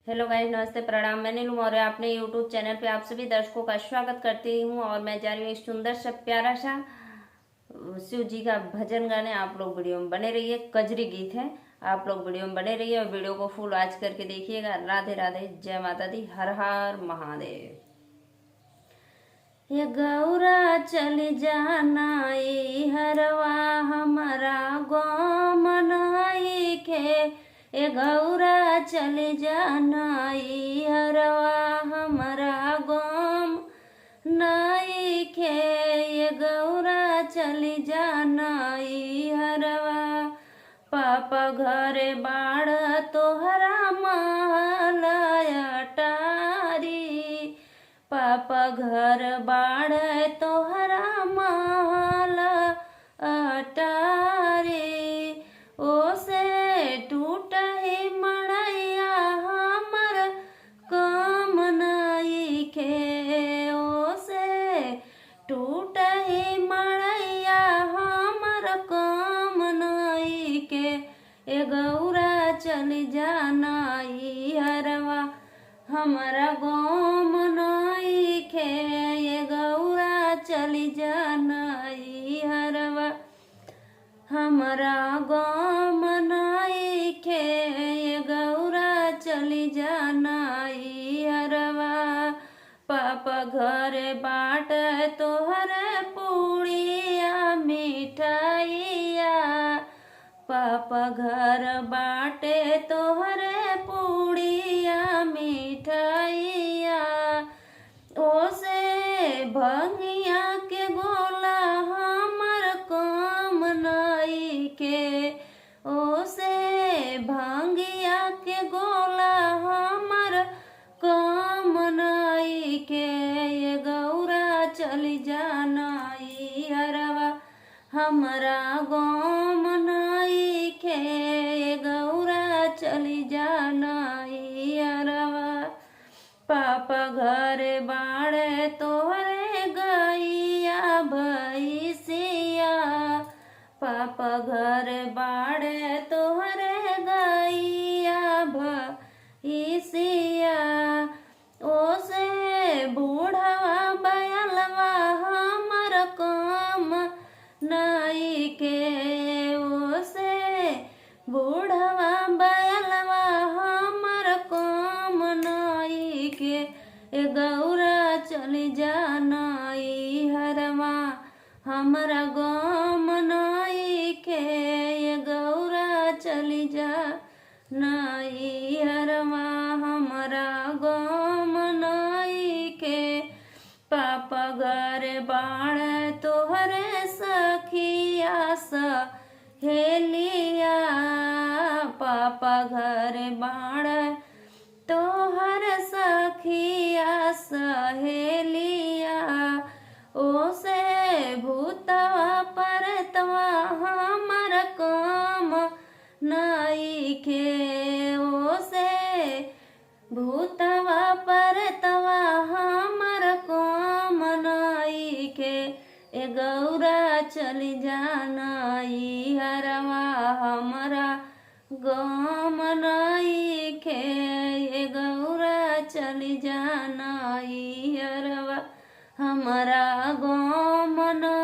Hello guys, नमस्ते, प्रणाम। मैं नीलू मौर्य अपने यूट्यूब चैनल पे आप सभी दर्शकों का स्वागत करती हूँ। और मैं जा रही हूँ एक सुंदर सा प्यारा सा शिव जी का भजन गाने। आप लोग वीडियो में बने रहिए। कजरी गीत है, आप लोग वीडियो में बने रहिए और वीडियो को फुल वॉच करके देखिएगा। राधे राधे, जय माता दी, हर हर महादेव। ये गौरा चली जाना ई हरवा हमारा गो मनाई के। ये गौरा चली जाना ई हरवा हमारा गोम नाई के। ये गौरा चली जाना ई हरवा पापा घरे बाढ़ तोहरा महलया टारी। पापा घर बाढ़ तोहरा महल अटारी। ओसे टूट ही मड़ैया हमर काम नाई के। ओसे टूट ही मड़ैया हमर काम नाई के। ए गौरा चली जाना ई हरवा हमारा गोम नाई के। ये गौरा चली जाना ई हरवा हमारा गोम नाई के। ये गौरा चली जाना ई हरवा पापा घर बाट तोहरे पूड़िया मिठाइया। पापा घर बाटे तोहरे पूड़िया मिठाइया। ओसे भंगिया के गोला हमर काम नाई के। ओसे भंगिया के गोला हमर काम नाई के। ये गौरा चली जाना ई हरवा हमारा गोम नाई के। ये गौरा चली जाना ई हरवा पापा घर बाड़े तोहरे गैया भैसिया। पापा घर बाड़े तोहरे गैया भैसिया। ओसे बूढ़वा बयलवा हमर काम नाई के। ओसे बूढ़वा बयलवा हमर काम नाई के। ए गौरा चली जाना ई हरवा हमारा गोम नाई के। ये गौरा चली जाना ई हरवा हमारा गोम नाई के। पापा घर बाढ़ तोहरे सखिया सहेलिया। पापा घर बाढ़ तोहर सखिया सहेलिया। ओसे भूतवा परतवा हमर काम नाई के। ओसे भूतवा परतवा हमर काम नाई के। ए गौरा चली जाना ई हरवा हमारा गोम नाई के। ये गौरा चली जाना ई हरवा हमारा गोम नाई